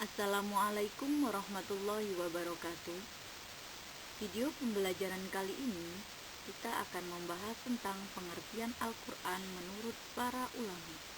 Assalamualaikum warahmatullahi wabarakatuh. Video pembelajaran kali ini kita akan membahas tentang pengertian Al-Quran menurut para ulama.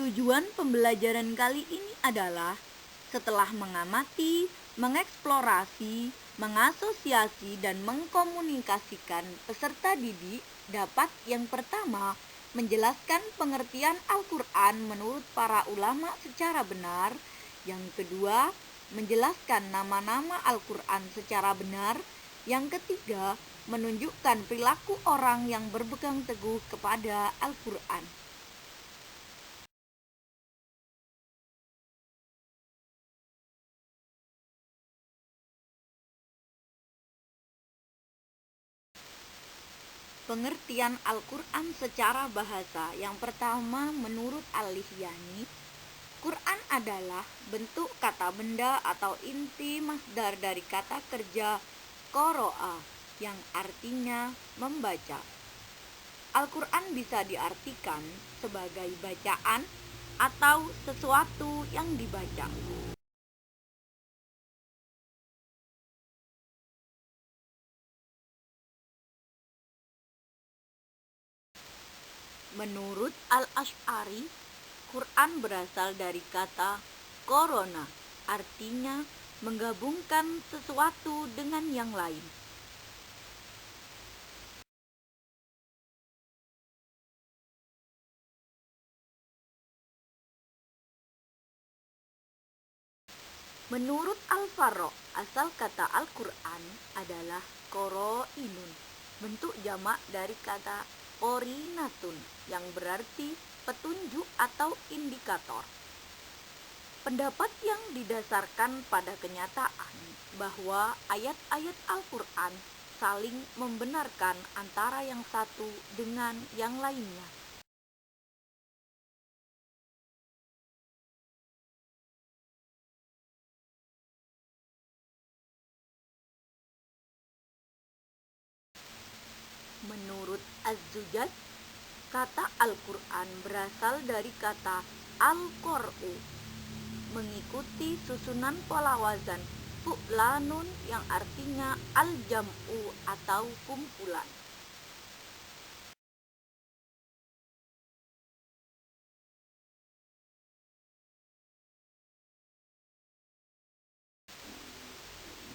Tujuan pembelajaran kali ini adalah setelah mengamati, mengeksplorasi, mengasosiasi, dan mengkomunikasikan peserta didik dapat yang pertama menjelaskan pengertian Al-Quran menurut para ulama secara benar, yang kedua menjelaskan nama-nama Al-Quran secara benar, yang ketiga menunjukkan perilaku orang yang berpegang teguh kepada Al-Quran. Pengertian Al-Quran secara bahasa. Yang pertama, menurut Al-Lihyani, Quran adalah bentuk kata benda atau inti masdar dari kata kerja qoro'a yang artinya membaca. Al-Quran bisa diartikan sebagai bacaan atau sesuatu yang dibaca. Menurut Al-Asy'ari, Quran berasal dari kata korona, artinya menggabungkan sesuatu dengan yang lain. Menurut Al-Farra, asal kata Al-Quran adalah qoro'inun, bentuk jamak dari kata qorinatun yang berarti petunjuk atau indikator. Pendapat yang didasarkan pada kenyataan bahwa ayat-ayat Al-Quran saling membenarkan antara yang satu dengan yang lainnya. Menurut Az-Zujaj, kata Al-Quran berasal dari kata al-Qur'u, mengikuti susunan pola wazan fu'lanun yang artinya al-jam'u atau kumpulan.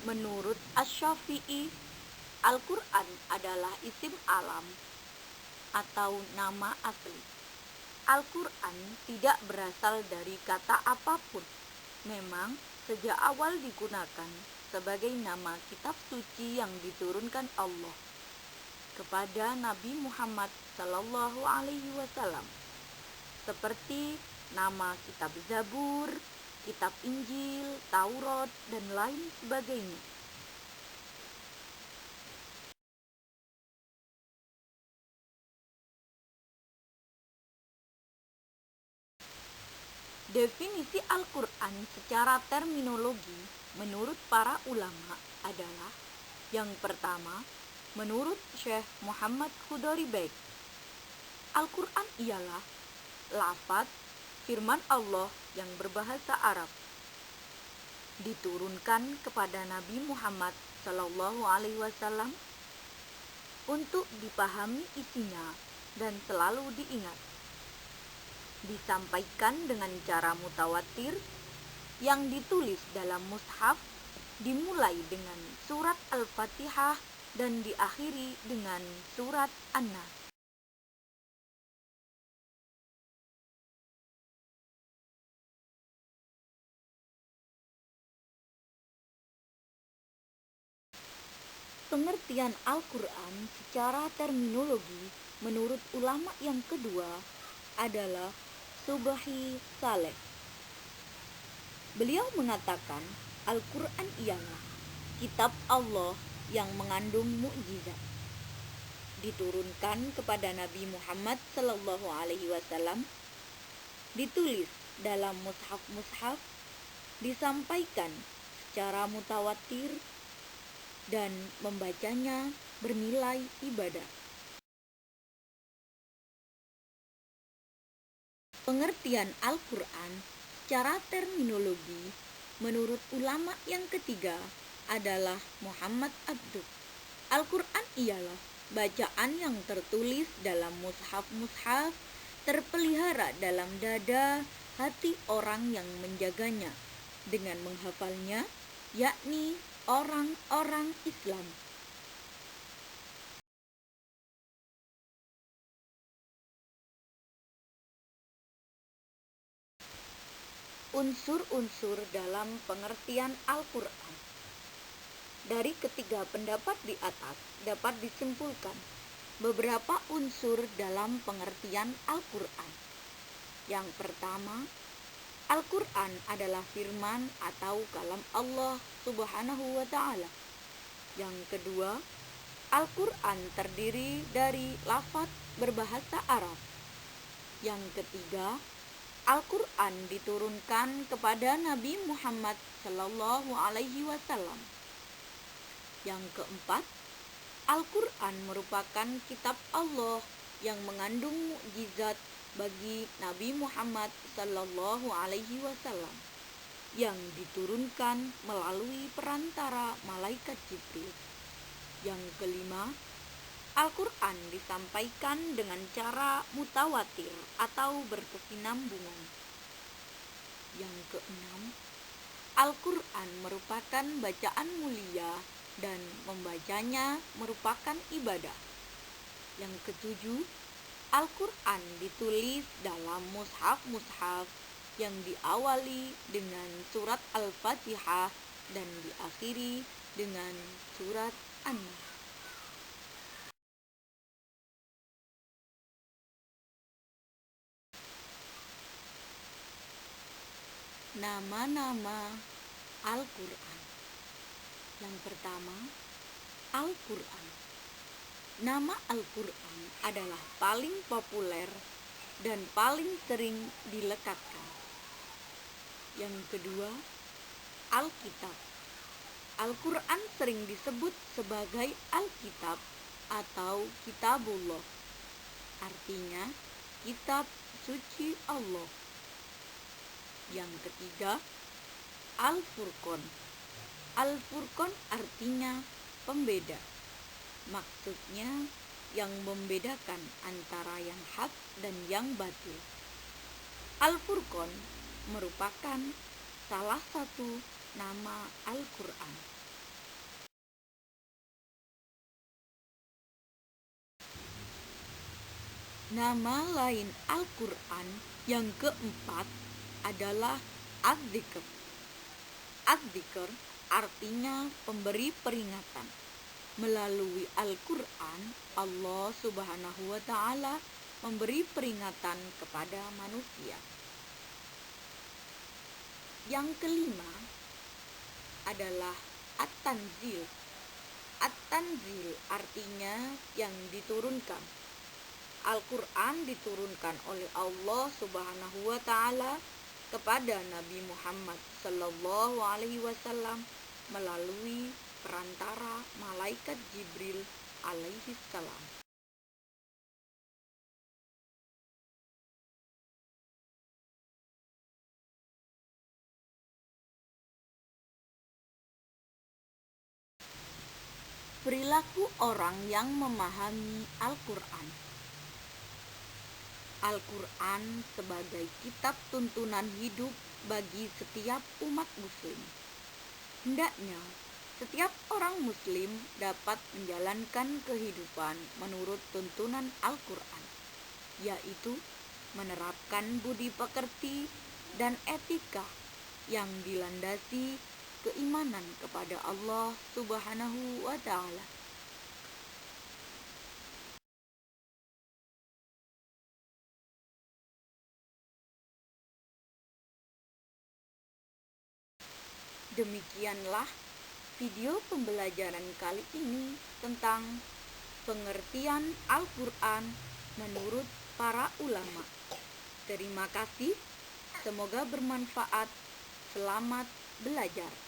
Menurut Asy-Syafi'i, Al-Quran adalah isim alam atau nama asli. Al-Quran tidak berasal dari kata apapun. Memang sejak awal digunakan sebagai nama kitab suci yang diturunkan Allah kepada Nabi Muhammad Sallallahu Alaihi Wasallam, seperti nama kitab Zabur, kitab Injil, Taurat, dan lain sebagainya. Definisi Al-Quran secara terminologi menurut para ulama adalah: yang pertama, menurut Syekh Muhammad Khudairi Baik, Al-Quran ialah lafaz firman Allah yang berbahasa Arab, diturunkan kepada Nabi Muhammad Sallallahu Alaihi Wasallam untuk dipahami isinya dan selalu diingat. Disampaikan dengan cara mutawatir yang ditulis dalam mushaf, dimulai dengan surat Al-Fatihah dan diakhiri dengan surat An-Nas. Pengertian Al-Quran secara terminologi menurut ulama yang kedua adalah Subhi Saleh. Beliau mengatakan Al-Quran ialah kitab Allah yang mengandung mukjizat, diturunkan kepada Nabi Muhammad Sallallahu Alaihi Wasallam, ditulis dalam mushaf-mushaf, disampaikan secara mutawatir, dan membacanya bernilai ibadah. Pengertian Al-Quran secara terminologi menurut ulama yang ketiga adalah Muhammad Abduh. Al-Quran ialah bacaan yang tertulis dalam mushaf-mushaf, terpelihara dalam dada hati orang yang menjaganya dengan menghafalnya, yakni orang-orang Islam. Unsur-unsur dalam pengertian Al-Quran. Dari ketiga pendapat di atas dapat disimpulkan beberapa unsur dalam pengertian Al-Quran. Yang pertama, Al-Quran adalah firman atau kalam Allah Subhanahu wa Ta'ala. Yang kedua, Al-Quran terdiri dari lafaz berbahasa Arab. Yang ketiga, Al-Quran diturunkan kepada Nabi Muhammad Sallallahu Alaihi Wasallam. Yang keempat, Al-Quran merupakan kitab Allah yang mengandung mukjizat bagi Nabi Muhammad Sallallahu Alaihi Wasallam yang diturunkan melalui perantara malaikat Jibril. Yang kelima, Al-Quran disampaikan dengan cara mutawatir atau berkesinambungan. Yang keenam, Al-Quran merupakan bacaan mulia dan membacanya merupakan ibadah. Yang ketujuh, Al-Quran ditulis dalam mushaf-mushaf yang diawali dengan surat Al-Fatihah dan diakhiri dengan surat An-Nas. Nama-nama Al-Quran. Yang pertama, Al-Quran. Nama Al-Quran adalah paling populer dan paling sering dilekatkan. Yang kedua, Alkitab. Al-Quran sering disebut sebagai Alkitab atau Kitabullah, artinya kitab suci Allah. Yang ketiga, Al-Furqan. Al-Furqan artinya pembeda. Maksudnya yang membedakan antara yang hak dan yang batil. Al-Furqan merupakan salah satu nama Al-Quran. Nama lain Al-Quran yang keempat adalah Az-Zikr. Az-Zikr artinya pemberi peringatan. Melalui Al-Quran, Allah Subhanahu wa Ta'ala memberi peringatan kepada manusia. Yang kelima adalah At-Tanzil. At-Tanzil artinya yang diturunkan. Al-Quran diturunkan oleh Allah Subhanahu wa Ta'ala kepada Nabi Muhammad Sallallahu Alaihi Wasallam melalui perantara malaikat Jibril alaihi salam. Perilaku orang yang memahami Al-Quran. Al-Quran sebagai kitab tuntunan hidup bagi setiap umat muslim. Hendaknya setiap orang muslim dapat menjalankan kehidupan menurut tuntunan Al-Quran, yaitu menerapkan budi pekerti dan etika yang dilandasi keimanan kepada Allah Subhanahu wa Ta'ala. Demikianlah video pembelajaran kali ini tentang pengertian Al-Quran menurut para ulama. Terima kasih, semoga bermanfaat. Selamat belajar.